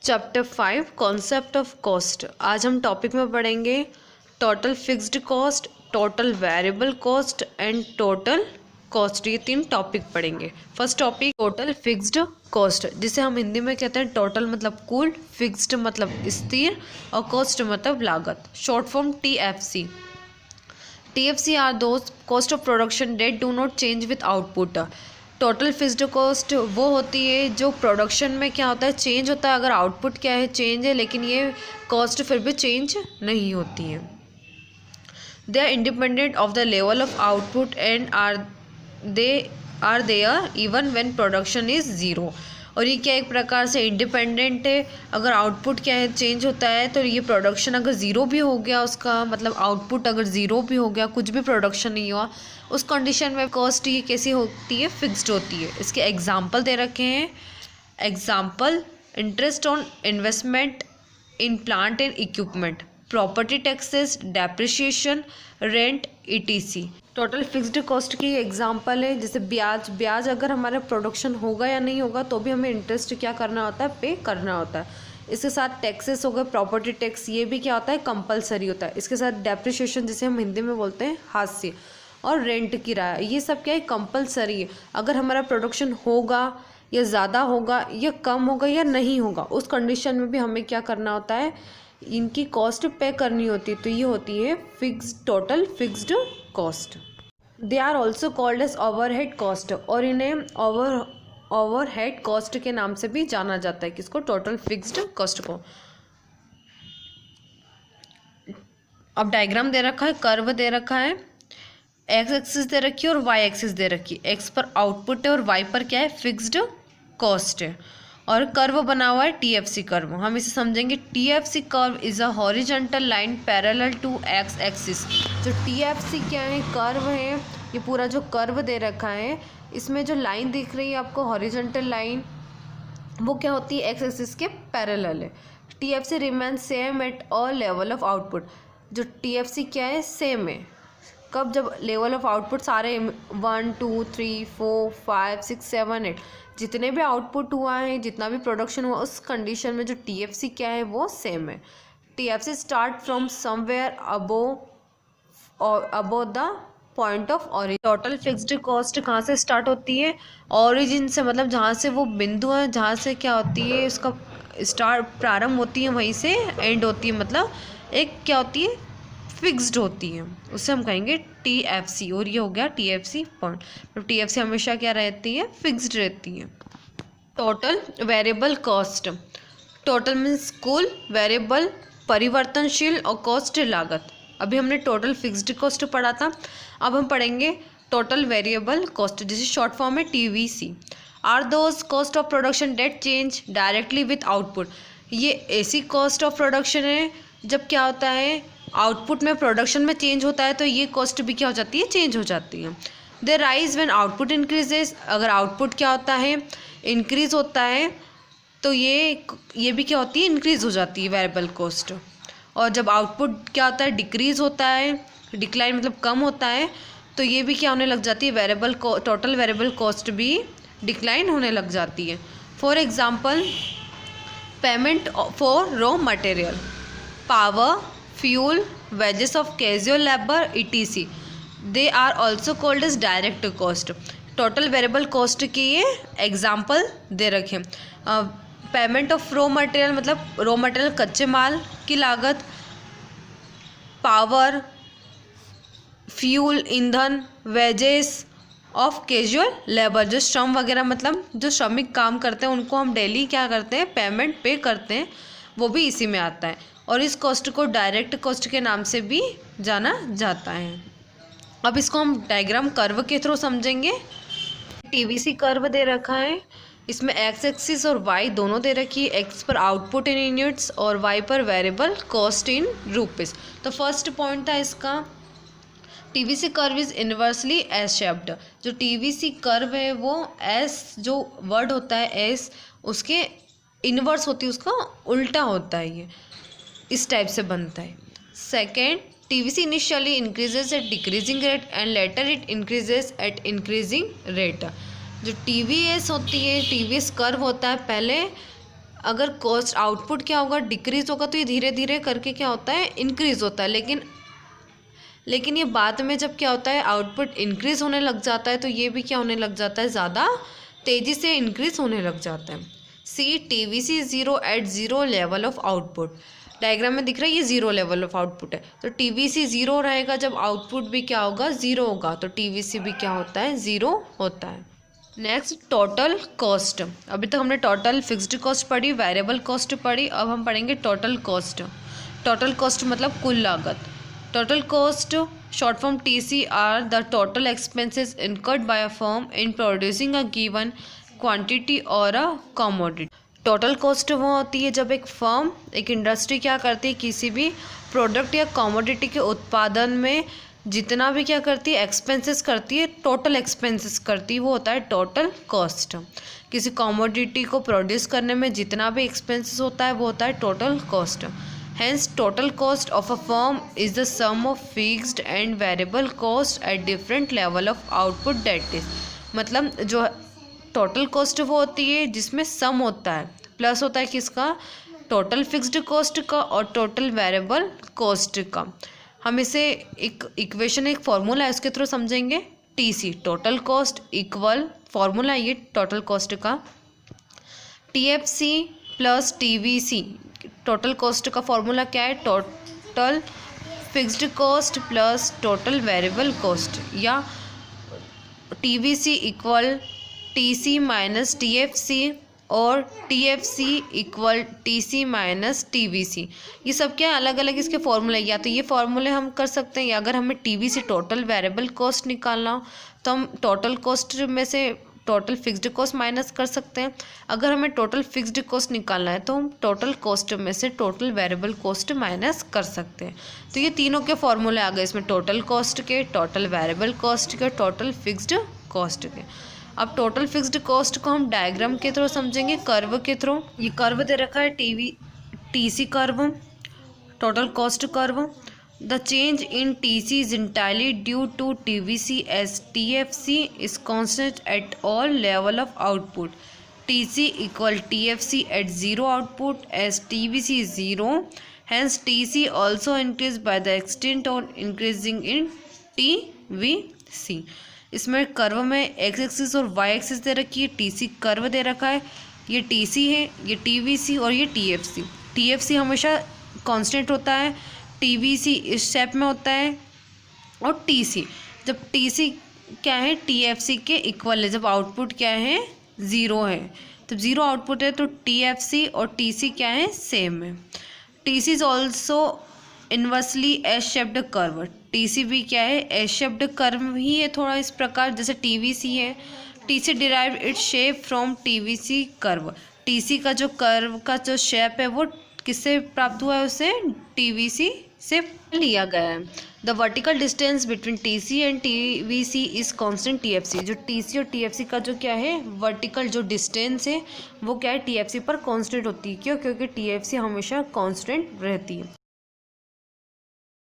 Chapter 5 concept of cost. आज हम topic में पढ़ेंगे total fixed cost, total variable cost and total cost. ये 3 टॉपिक पढ़ेंगे। First topic total fixed cost, जिसे हम हिंदी में कहते हैं टोटल मतलब कुल, फिक्स्ड मतलब स्थिर और कॉस्ट मतलब लागत, short form TFC। TFC are those cost of production that do not change with output. Total fixed cost वो होती है जो प्रोडक्शन में क्या होता है चेंज होता है, अगर आउटपुट क्या है चेंज है, लेकिन ये कॉस्ट फिर भी चेंज नहीं होती है। They are independent of the level of output and are there even when production is zero. और ये क्या एक प्रकार से इंडिपेंडेंट है, अगर आउटपुट क्या है चेंज होता है तो ये प्रोडक्शन अगर ज़ीरो भी हो गया, उसका मतलब आउटपुट अगर ज़ीरो भी हो गया, कुछ भी प्रोडक्शन नहीं हुआ, उस कंडीशन में कॉस्ट ये कैसी होती है, फिक्स्ड होती है। इसके एग्जांपल दे रखे हैं। Example interest on investment in plant and equipment, property taxes, depreciation, rent, ETC। Total fixed cost की एग्जांपल है, जैसे ब्याज अगर हमारा प्रोडक्शन होगा या नहीं होगा तो भी हमें इंटरेस्ट क्या करना होता है, पे करना होता है। इसके साथ टैक्सेस हो गए, प्रॉपर्टी टैक्स, ये भी क्या होता है, कंपलसरी होता है। इसके साथ डेप्रिसिएशन जिसे हम हिंदी में बोलते हैं हास्य, और रेंट किराया, ये सब क्या है, कंपलसरी है। अगर हमारा प्रोडक्शन होगा या ज़्यादा होगा या कम होगा या नहीं होगा, उस कंडीशन में भी हमें क्या करना होता है, इनकी कॉस्ट पे करनी होती है। तो ये होती है fixed, total fixed cost. They are also called as overhead cost, और इन्हें ओवरहेड कॉस्ट के नाम से भी जाना जाता है। किसको, टोटल फिक्स्ड कॉस्ट को। अब डायग्राम दे रखा है, कर्व दे रखा है, एक्स एक्सिस दे रखी है और वाई एक्सिस दे रखी है। एक्स पर आउटपुट है और वाई पर क्या है, फिक्स्ड कॉस्ट है। और कर्व बना हुआ है TFC कर्व। हम इसे समझेंगे, TFC curve is a horizontal line parallel to X axis. जो TFC क्या है, कर्व है। ये पूरा जो कर्व दे रखा है, इसमें जो लाइन दिख रही है आपको हॉरिजॉन्टल लाइन, वो क्या होती है, एक्स एक्सिस के पैरेलल है। TFC remain same at all level of output. जो TFC क्या है, सेम है कब, जब लेवल ऑफ आउटपुट सारे 1 2 3 4 5 6 7 8 जितने भी आउटपुट हुआ है, जितना भी प्रोडक्शन हुआ, उस कंडीशन में जो TFC क्या है वो सेम है। TFC start from somewhere above the point of origin. Total fixed cost कहाँ से स्टार्ट होती है, ऑरिजिन से, मतलब जहाँ से वो बिंदु है, जहाँ से क्या होती है उसका स्टार्ट प्रारंभ होती है, वहीं से एंड होती है, मतलब एक क्या होती है, फिक्स्ड होती है, उसे हम कहेंगे TFC। और ये हो गया TFC पॉइंट। तो TFC हमेशा क्या रहती है, फिक्स्ड रहती है। Total variable cost, total means कुल, वेरिएबल परिवर्तनशील, और कॉस्ट लागत। अभी हमने टोटल फिक्स्ड कॉस्ट पढ़ा था, अब हम पढ़ेंगे टोटल वेरिएबल कॉस्ट, जिसे शॉर्ट फॉर्म है TVC। Are those cost of production that change directly with output. ये ऐसी कॉस्ट ऑफ प्रोडक्शन है जब क्या होता है, आउटपुट में प्रोडक्शन में चेंज होता है तो ये कॉस्ट भी क्या हो जाती है, चेंज हो जाती है। They rise when output increases. अगर आउटपुट क्या होता है, इंक्रीज होता है, तो ये भी क्या होती है, इंक्रीज हो जाती है वेरिएबल कॉस्ट। और जब आउटपुट क्या होता है, डिक्रीज होता है, डिक्लाइन मतलब कम होता है, तो ये भी क्या होने लग जाती है, वेरिएबल टोटल वेरिएबल कॉस्ट भी डिक्लाइन होने लग जाती है। For example, payment for raw material, power, fuel, wages of casual labor, ETC, they are also called as direct cost। Total variable cost की ये एग्जाम्पल दे रखे। पेमेंट ऑफ रॉ मटेरियल मतलब raw material कच्चे माल की लागत, पावर, फ्यूल ईंधन, wages of casual labour, जो श्रम वगैरह मतलब जो श्रमिक काम करते हैं उनको हम डेली क्या करते हैं, पेमेंट पे करते हैं, वो भी इसी में आता है। और इस कॉस्ट को डायरेक्ट कॉस्ट के नाम से भी जाना जाता है। अब इसको हम डायग्राम कर्व के थ्रू समझेंगे। TVC कर्व दे रखा है, इसमें एक्स एक्सिस और वाई दोनों दे रखी है। एक्स पर आउटपुट इन यूनिट्स और वाई पर वेरिएबल कॉस्ट इन रुपीस। तो फर्स्ट पॉइंट था इसका, TVC curve is inversely S shaped. जो TVC कर्व है वो एस, जो वर्ड होता है एस, उसके इनवर्स होती है, उसका उल्टा होता है, ये इस टाइप से बनता है। Second, TVC initially increases at decreasing rate and later it increases at increasing rate. जो TVS होती है, TVS कर्व होता है, पहले अगर कॉस्ट आउटपुट क्या होगा, डिक्रीज होगा, तो ये धीरे धीरे करके क्या होता है, इंक्रीज होता है। लेकिन ये बाद में जब क्या होता है, आउटपुट इंक्रीज होने लग जाता है, तो ये भी क्या होने लग जाता है, ज़्यादा तेज़ी से इंक्रीज होने लग जाता है। See TVC zero at zero level of output. Diagram में दिख रहा है ये ज़ीरो लेवल ऑफ आउटपुट है, तो TVC ज़ीरो रहेगा जब आउटपुट भी क्या होगा, ज़ीरो होगा, तो TVC भी क्या होता है, ज़ीरो होता है। Next total cost. अभी तक हमने टोटल फिक्स्ड कॉस्ट पढ़ी, वेरिएबल कॉस्ट पढ़ी, अब हम पढ़ेंगे टोटल कॉस्ट। टोटल कॉस्ट मतलब कुल लागत। Total cost short form TC are the total expenses incurred by a firm in producing a given quantity और अ कमोडिटी। टोटल कॉस्ट वो होती है जब एक फर्म, एक इंडस्ट्री क्या करती है, किसी भी प्रोडक्ट या कमोडिटी के उत्पादन में जितना भी क्या करती है, एक्सपेंसेस करती है, टोटल एक्सपेंसेस करती है, वो होता है टोटल कॉस्ट। किसी कमोडिटी को प्रोड्यूस करने में जितना भी एक्सपेंसेस होता है वो होता है total cost. Hence, total cost of a firm is the sum of fixed and variable cost at different level of output that is। मतलब जो टोटल कॉस्ट वो होती है जिसमें सम होता है, प्लस होता है किसका, टोटल फिक्स्ड कॉस्ट का और टोटल वेरिएबल कॉस्ट का। हम इसे एक इक्वेशन, एक फॉर्मूला है उसके थ्रू समझेंगे। TC total cost equal, formula ये टोटल कॉस्ट का, TFC plus TVC। Total cost का फॉर्मूला क्या है, total fixed cost plus total variable cost, या TVC equal TC minus TFC और TFC equal TC minus TVC। ये सब क्या अलग अलग इसके फॉर्मूले, या तो ये फॉर्मूले हम कर सकते हैं, या अगर हमें TVC टोटल वेरिएबल कॉस्ट निकालना हो तो हम टोटल कॉस्ट में से टोटल फिक्स्ड कॉस्ट माइनस कर सकते हैं। अगर हमें टोटल फिक्स्ड कॉस्ट निकालना है तो हम टोटल कॉस्ट में से टोटल वेरिएबल कॉस्ट माइनस कर सकते हैं। तो ये तीनों के फॉर्मूले आ गए इसमें, टोटल कॉस्ट के, टोटल वेरिएबल कॉस्ट के, टोटल फिक्स्ड कॉस्ट के। अब टोटल फिक्स्ड कॉस्ट को हम डायग्राम के थ्रू समझेंगे, कर्व के थ्रू। ये कर्व दे रखा है TC curve, total cost curve. The change in TC is entirely due to TVC as TFC is constant at all level of output. TC equal TFC at zero output as TVC is zero. Hence TC also increased by the extent on increasing in TVC. इसमें curve में x axis और Y axis दे रखी है, TC curve दे रखा है, ये TC है, ये TVC और ये TFC। TFC हमेशा कांस्टेंट होता है, TVC इस शेप में होता है, और TC जब TC क्या है, TFC के इक्वल है, जब आउटपुट क्या है, ज़ीरो है, जब ज़ीरो आउटपुट है तो TFC और TC क्या है, सेम है। TC is also inversely S shaped curve. TC भी क्या है, एस शेप्ड कर्व ही है, थोड़ा इस प्रकार जैसे TVC है। TC derive its shape from TVC curve. TC का जो कर्व का जो शेप है वो किससे प्राप्त हुआ है, उसे TVC से लिया गया है। The vertical distance between TC and TVC is constant TFC। जो TC और TFC का जो क्या है, वर्टिकल जो डिस्टेंस है वो क्या है, TFC पर कांस्टेंट होती है। क्यों, क्योंकि TFC हमेशा कांस्टेंट रहती है।